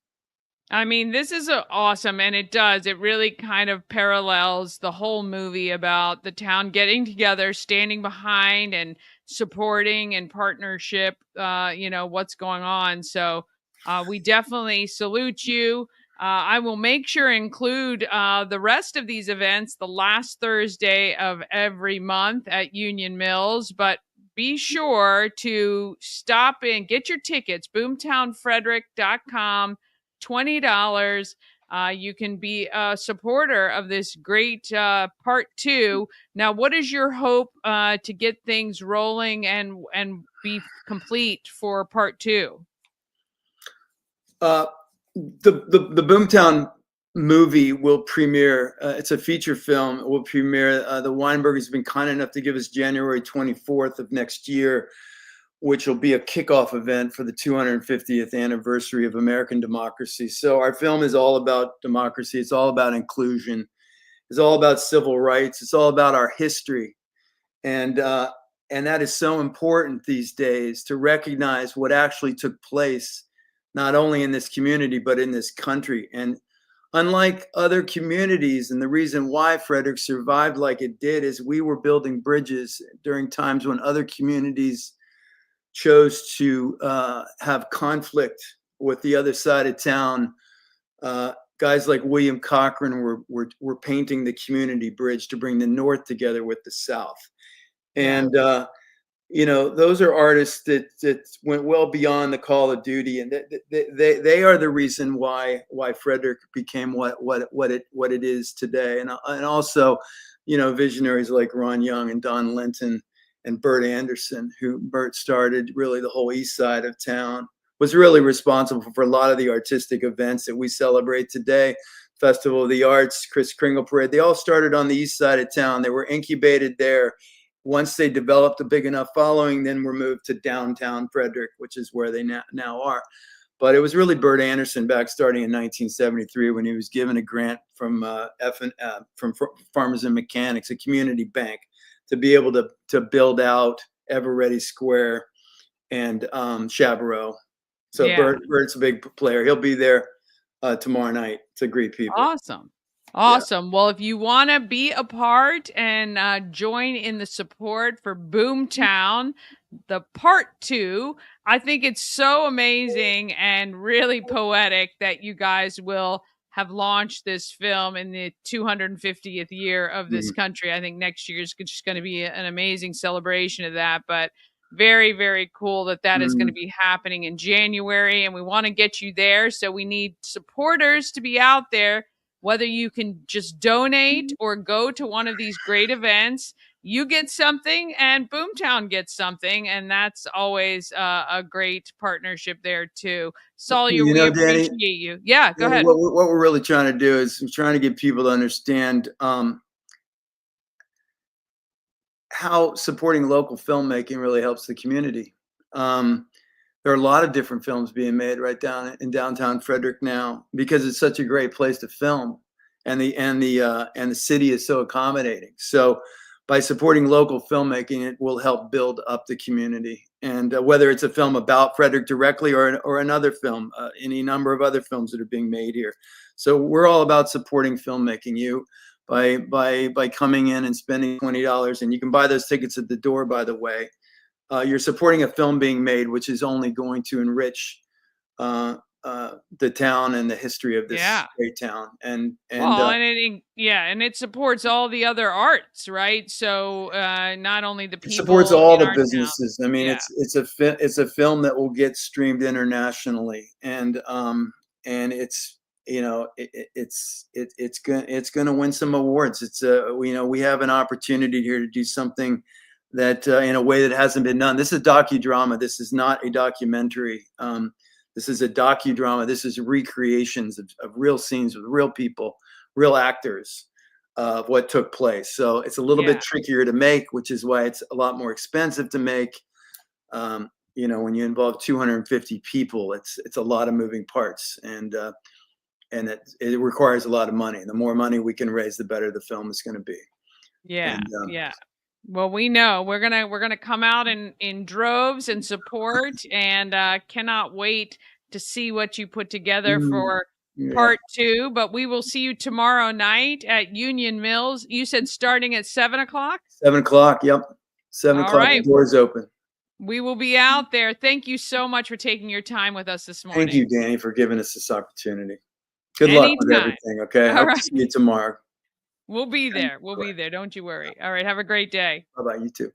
I mean, this is awesome, and it really kind of parallels the whole movie about the town getting together, standing behind and supporting and partnership, what's going on. So we definitely salute you. I will make sure to include the rest of these events the last Thursday of every month at Union Mills, but be sure to stop in, get your tickets, boomtownfrederick.com, $20. You can be a supporter of this great part 2. Now, what is your hope to get things rolling and be complete for part 2? The BOOMTOWN movie will premiere. It's a feature film. It will premiere. The Weinberg has been kind enough to give us January 24th of next year, which will be a kickoff event for the 250th anniversary of American democracy. So our film is all about democracy. It's all about inclusion. It's all about civil rights. It's all about our history. And that is so important these days, to recognize what actually took place, not only in this community, but in this country. And unlike other communities, and the reason why Frederick survived like it did is we were building bridges during times when other communities chose to have conflict with the other side of town, guys like William Cochran were painting the community bridge to bring the North together with the South. And those are artists that went well beyond the call of duty, and they are the reason why Frederick became what it is today. And also, visionaries like Ron Young and Don Linton and Bert Anderson, who Bert started really the whole east side of town, was really responsible for a lot of the artistic events that we celebrate today. Festival of the Arts, Kris Kringle Parade, they all started on the east side of town. They were incubated there. Once they developed a big enough following, then were moved to downtown Frederick, which is where they now are. But it was really Bert Anderson back starting in 1973 when he was given a grant from Farmers and Mechanics, a community bank, to be able to build out Eveready Square and Chavarot. So Bert's a big player. He'll be there tomorrow night to greet people. Awesome. Well, if you want to be a part and join in the support for BOOMTOWN, the part 2, I think it's so amazing and really poetic that you guys will have launched this film in the 250th year of this country. I think next year is just going to be an amazing celebration of that. But very, very cool that is going to be happening in January, and we want to get you there. So we need supporters to be out there, whether you can just donate or go to one of these great events. You get something and BOOMTOWN gets something, and that's always a great partnership there too. Salyer, we Danny, appreciate you. Yeah, go ahead. What we're really trying to do is we're trying to get people to understand how supporting local filmmaking really helps the community. There are a lot of different films being made right down in downtown Frederick now because it's such a great place to film, and the city is so accommodating. So by supporting local filmmaking, it will help build up the community. And whether it's a film about Frederick directly or another film, any number of other films that are being made here. So we're all about supporting filmmaking. You by coming in and spending $20, and you can buy those tickets at the door, by the way. You're supporting a film being made, which is only going to enrich the town and the history of this great town. And it supports all the other arts, right? So not only the people, it supports all the businesses. Town. I mean, it's a film that will get streamed internationally, and it's it's going to win some awards. It's we have an opportunity here to do something that in a way that hasn't been done. This is a docudrama. This is not a documentary. This is a docudrama. This is recreations of real scenes with real people, real actors of what took place. So it's a little bit trickier to make, which is why it's a lot more expensive to make. When you involve 250 people, it's a lot of moving parts, and it requires a lot of money. The more money we can raise, the better the film is going to be. Well, we know we're gonna come out in droves and support, and cannot wait to see what you put together for part 2. But we will see you tomorrow night at Union Mills. You said starting at 7 o'clock? 7 o'clock. Yep. 7 o'clock. Right. The doors open. We will be out there. Thank you so much for taking your time with us this morning. Thank you, Danny, for giving us this opportunity. Good luck with everything. Okay. I hope to see you tomorrow. We'll be there. We'll be there. Don't you worry. All right. Have a great day. Bye-bye. You too.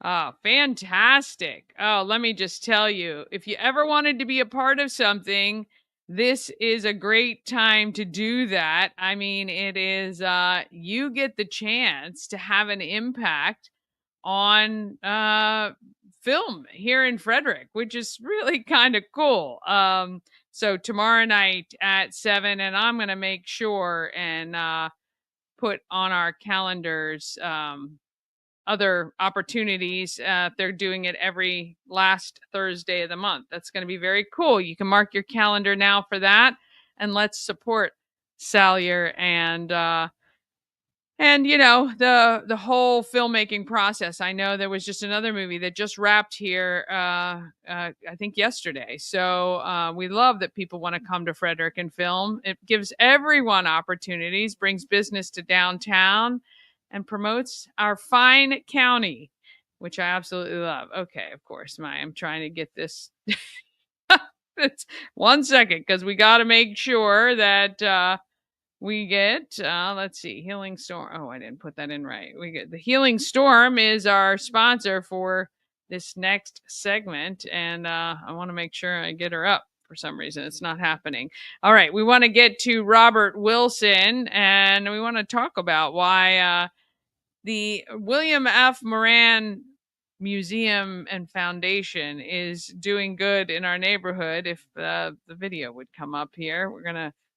Oh, fantastic. Oh, let me just tell you, if you ever wanted to be a part of something, this is a great time to do that. I mean, it is, you get the chance to have an impact on film here in Frederick, which is really kind of cool. So tomorrow night at 7, and I'm going to make sure and put on our calendars other opportunities. They're doing it every last Thursday of the month. That's going to be very cool. You can mark your calendar now for that, and let's support Salyer and the whole filmmaking process. I know there was just another movie that just wrapped here, I think yesterday. So we love that people want to come to Frederick and film. It gives everyone opportunities, brings business to downtown, and promotes our fine county, which I absolutely love. Okay, of course, I'm trying to get this. It's 1 second, because we got to make sure that we get, let's see, Healing Storm. Oh, I didn't put that in right. We get the Healing Storm is our sponsor for this next segment, and I want to make sure I get her up. For some reason, it's not happening. All right, we want to get to Robert Wilson, and we want to talk about why the William F. Moran Museum and Foundation is doing good in our neighborhood. If the video would come up here,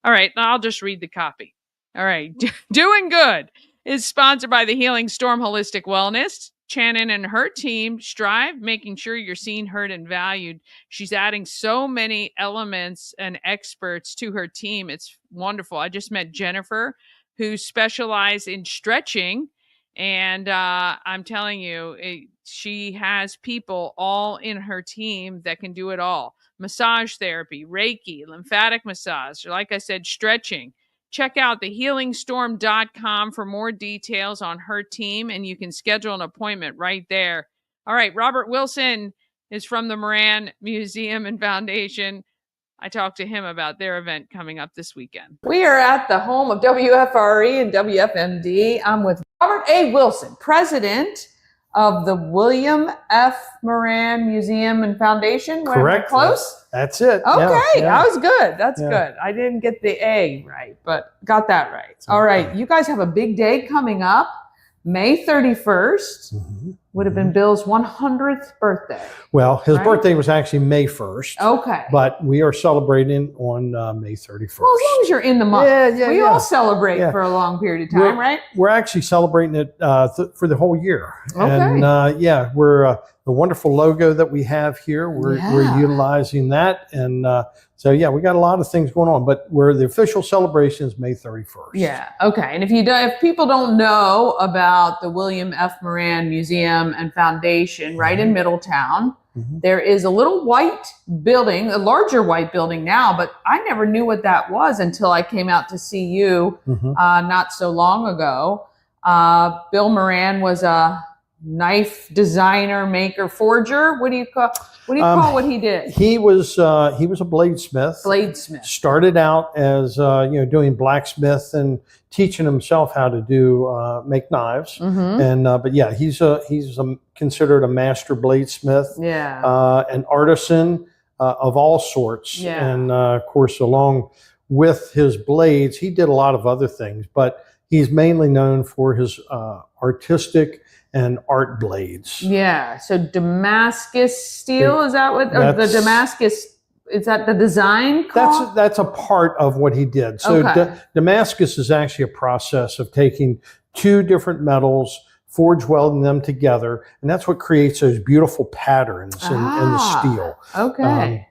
all right, I'll just read the copy. All right, Doing Good is sponsored by the Healing Storm Holistic Wellness. Shannon and her team strive, making sure you're seen, heard, and valued. She's adding so many elements and experts to her team. It's wonderful. I just met Jennifer, who specializes in stretching. And I'm telling you, she has people all in her team that can do it all. Massage therapy, Reiki, lymphatic massage, like I said, stretching. Check out thehealingstorm.com for more details on her team, and you can schedule an appointment right there. All right, Robert Wilson is from the Moran Museum and Foundation. I talked to him about their event coming up this weekend. We are at the home of WFRE and WFMD. I'm with Robert A. Wilson, president of the William F. Moran Museum and Foundation. Correct. Close? That's it. Okay, Yeah. that was good. That's Yeah. good. I didn't get the A right, but got that right. All right, you guys have a big day coming up. May 31st would have been Bill's 100th birthday. Well, his right? birthday was actually May 1st. Okay. But we are celebrating on May 31st. Well, as long as you're in the month. Yeah, we yeah. all celebrate Yeah. for a long period of time, right? We're actually celebrating it for the whole year. Okay. And we're the wonderful logo that we have here. We're utilizing that. And so, we got a lot of things going on. But the official celebration is May 31st. Yeah. Okay. And if people don't know about the William F. Moran Museum and Foundation right in Middletown, there is a little white building, a larger white building now, but I never knew what that was until I came out to see you not so long ago. Bill Moran was a knife designer, maker, forger. What do you call what he did? He was a bladesmith. Bladesmith. Started out as doing blacksmith and teaching himself how to make knives. And he's considered a master bladesmith. Yeah. An artisan of all sorts. Yeah. And of course, along with his blades, he did a lot of other things, but he's mainly known for his artistic and art blades. Yeah. So Damascus steel, is that what, or the Damascus, is that the design called? That's a part of what he did. So Damascus is actually a process of taking two different metals, forge welding them together, and that's what creates those beautiful patterns in the steel. Okay.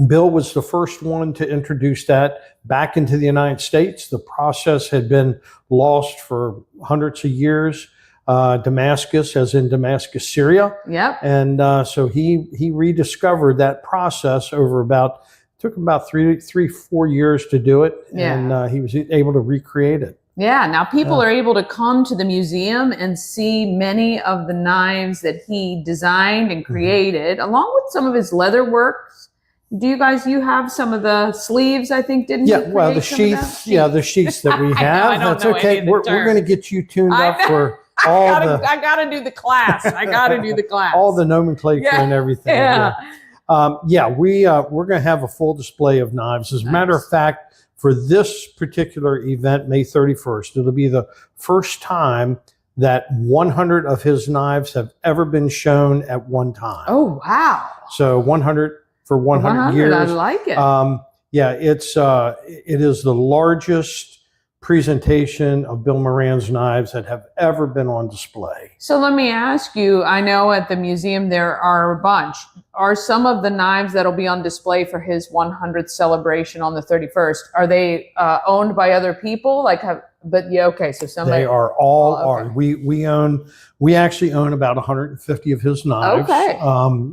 Bill was the first one to introduce that back into the United States. The process had been lost for hundreds of years. Damascus, as in Damascus, Syria. Yep. And so he rediscovered that process took him about 3-4 years to do it. Yeah. And he was able to recreate it. Yeah. Now people are able to come to the museum and see many of the knives that he designed and created, along with some of his leather works. Do you have some of the sleeves, I think, didn't you? Yeah, well, the sheaths, the sheaths that we have. I don't That's know okay. We're going to get you tuned up for I gotta do the class. all the nomenclature and everything. Yeah. We're going to have a full display of knives. As a matter of fact, for this particular event, May 31st, it'll be the first time that 100 of his knives have ever been shown at one time. Oh, wow. So 100 for 100 years. I like it. It is the largest presentation of Bill Moran's knives that have ever been on display. So let me ask you, I know at the museum there are a bunch. Are some of the knives that'll be on display for his 100th celebration on the 31st, are they owned by other people? So somebody... They are all ours. We actually own about 150 of his knives. Okay.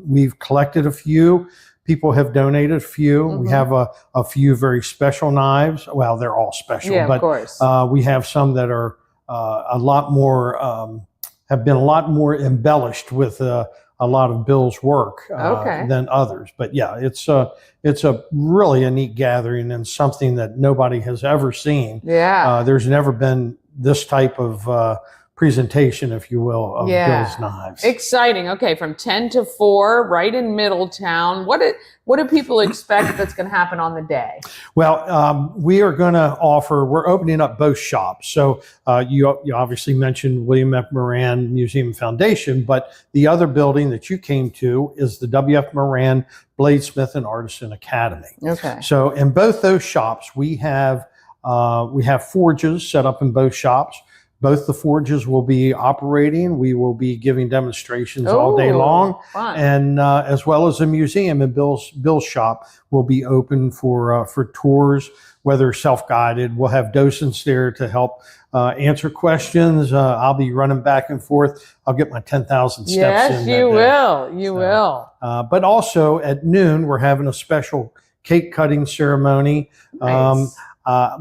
We've collected a few. People have donated a few. We have a few very special knives. Well, they're all special, but of course. We have some that are a lot more have been a lot more embellished with a lot of Bill's work than others. But yeah, it's a really a neat gathering and something that nobody has ever seen. Yeah. There's never been this type of presentation, if you will, of Bill's knives. Exciting. Okay, from 10 to 4, right in Middletown. What do people expect that's going to happen on the day? Well, we are going to we're opening up both shops. So you obviously mentioned William F. Moran Museum and Foundation, but the other building that you came to is the W.F. Moran Bladesmith and Artisan Academy. Okay. So in both those shops, we have forges set up in both shops. Both the forges will be operating. We will be giving demonstrations all day long, fun. and as well as a museum in Bill's shop will be open for tours, whether self-guided. We'll have docents there to help answer questions. I'll be running back and forth. I'll get my 10,000 steps in. Yes, you will. You will. But also at noon, we're having a special cake cutting ceremony. Nice.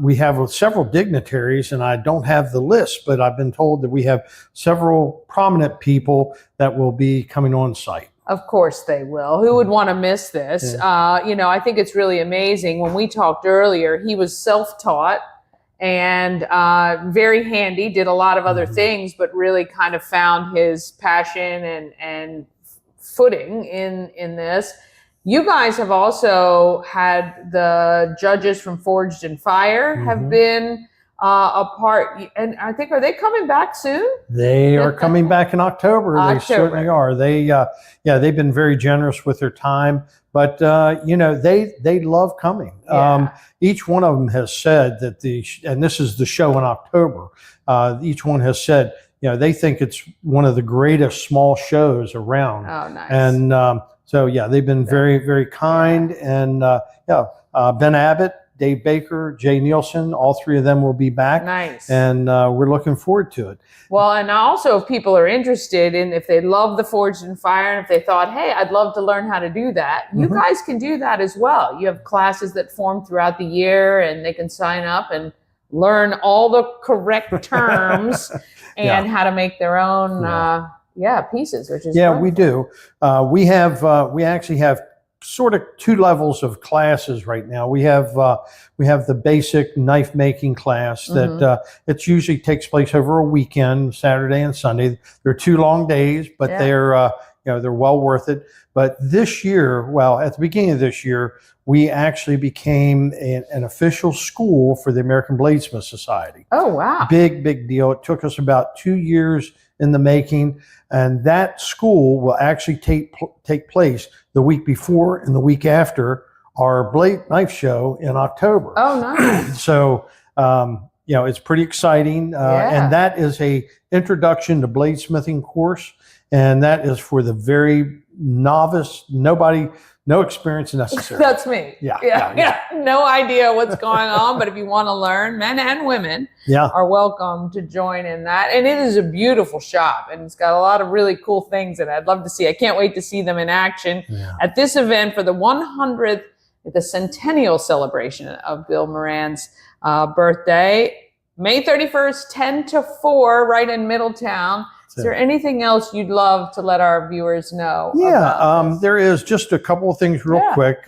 We have several dignitaries, and I don't have the list, but I've been told that we have several prominent people that will be coming on site. Of course they will. Who would want to miss this? I think it's really amazing. When we talked earlier, he was self-taught and very handy, did a lot of other things, but really kind of found his passion and footing in this. You guys have also had the judges from Forged in Fire have been a part, and I think, are they coming back soon? They are coming back in October. They certainly are. They've been very generous with their time, but they love coming. Each one of them has said that and this is the show in October. Each one has said, they think it's one of the greatest small shows around. Oh, nice. And so, they've been very, very kind. And Ben Abbott, Dave Baker, Jay Nielsen, all three of them will be back. Nice. And we're looking forward to it. Well, and also if people are interested in, if they love the Forged in Fire, and if they thought, hey, I'd love to learn how to do that, you guys can do that as well. You have classes that form throughout the year, and they can sign up and learn all the correct terms and how to make their own pieces, which is wonderful. We do. We actually have sort of two levels of classes right now. We have the basic knife making class that it usually takes place over a weekend, Saturday and Sunday. They're 2 long days, but they're well worth it. But this year, at the beginning of this year, we actually became an official school for the American Bladesmith Society. Oh, wow. Big deal. It took us about 2 years in the making, and that school will actually take place the week before and the week after our blade knife show in October. Oh, nice. So, it's pretty exciting. And that is a introduction to bladesmithing course. And that is for the very novice, no experience necessary. That's me. Yeah. No idea what's going on, but if you want to learn, men and women are welcome to join in that. And it is a beautiful shop, and it's got a lot of really cool things that I'd love to see. I can't wait to see them in action at this event for the 100th, the centennial celebration of Bill Moran's birthday, May 31st, 10 to 4, right in Middletown. Is there anything else you'd love to let our viewers know? There is just a couple of things real quick.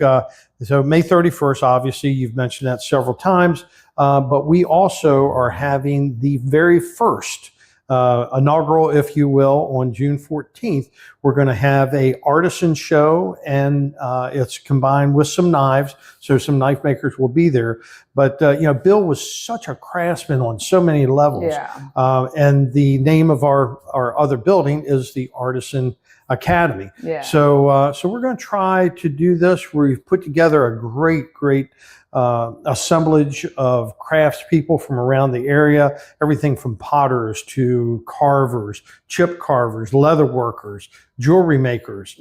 So May 31st, obviously, you've mentioned that several times, but we also are having the very first inaugural, if you will, on June 14th. We're going to have a artisan show, and it's combined with some knives. So some knife makers will be there. But, Bill was such a craftsman on so many levels. And the name of our other building is the Artisan Academy. So we're going to try to do this. We've put together a great assemblage of craftspeople from around the area, everything from potters to carvers, chip carvers, leather workers, jewelry makers,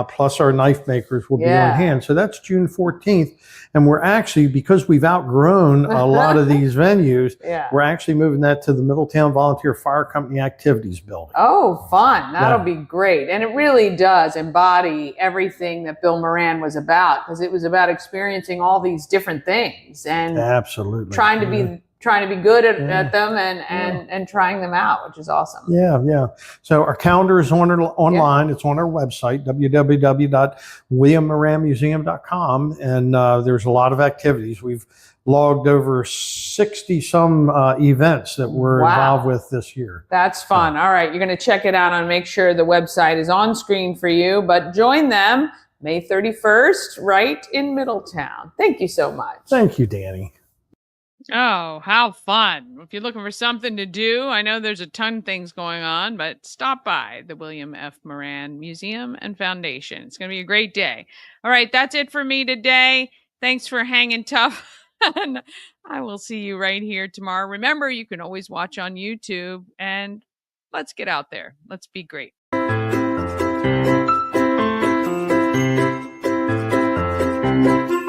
plus our knife makers will be on hand. So that's June 14th. And we're actually, because we've outgrown a lot of these venues, we're actually moving that to the Middletown Volunteer Fire Company Activities Building. Oh, fun. That'll be great. And it really does embody everything that Bill Moran was about, because it was about experiencing all these different things and absolutely trying to be trying to be good at them and trying them out, which is awesome. Yeah. So our calendar is online. It's on our website, www.williammoranmuseum.com. And there's a lot of activities. We've logged over 60 some events that we're involved with this year. That's fun. All right. You're going to check it out and make sure the website is on screen for you, but join them May 31st, right in Middletown. Thank you so much. Thank you, Danny. Oh, how fun. If you're looking for something to do, I know there's a ton of things going on, but stop by the William F. Moran Museum and Foundation. It's going to be a great day. All right, that's it for me today. Thanks for hanging tough. And I will see you right here tomorrow. Remember, you can always watch on YouTube, and let's get out there. Let's be great. Thank you.